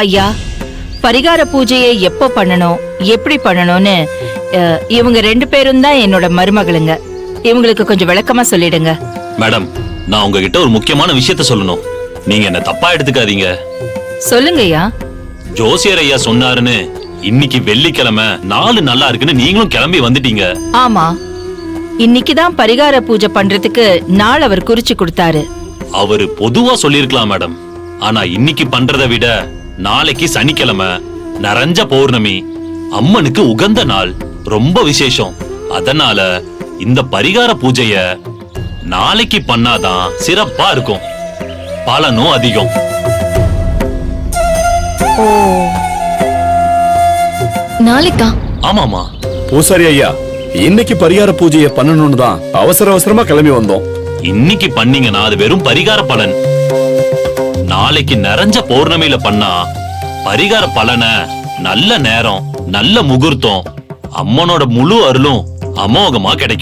ஐயா, பரிகார பூஜையை எப்போ பண்ணணும், எப்படி பண்ணணும்னு இவங்க 2 பேரும் தான் என்னோட மருமகளுங்க. இவங்களுக்கு கொஞ்சம் விளக்கமா சொல்லிடுங்க. மேடம், நான் உங்ககிட்ட ஒரு முக்கியமான விஷயத்த சொல்லணும். நீங்க என்ன தப்பா எடுத்துக்காதீங்க. சொல்லுங்கய்யா. ஜோசியர் ஐயா சொன்னாருன்னு இன்னைக்கு வெள்ளிக்கிழமை நாள் நல்லா இருக்குன்னு நீங்களும் கிளம்பி வந்துட்டீங்க. ஆமா, இன்னைக்குதான் பரிகார பூஜை பண்றதுக்கு நாள் அவர் குறிச்சு கொடுத்தாரு. அவரு பொதுவா சொல்லிருக்கலாம் மேடம். ஆனா இன்னைக்கு பண்றதை விட நாளைக்கு சனிக்கிழமை நிறைஞ்ச பௌர்ணமி, அம்மனுக்கு உகந்த நாள், ரொம்ப விசேஷம். அதனால இந்த பரிகார பூஜைய நாளைக்கு பண்ணாதான் சிறப்பா இருக்கும், பலனும் அதிகம். நாளைக்கா? ஆமாமா பூசாரி ஐயா, இன்னைக்கு பரிகார பூஜையை பண்ணணும்னு தான் அவசர அவசரமா கிளம்பி வந்தோம். இன்னைக்கு பண்ணீங்கன்னா அது வெறும் பரிகார பலன். நாளைக்கு நிறைஞ்ச பௌர்ணமியில பண்ணா பரிகார பலனை நல்ல நேரம், நல்ல முகூர்த்தம், அம்மனோட முழு அருளும் அமோகமா கிடைக்கும்.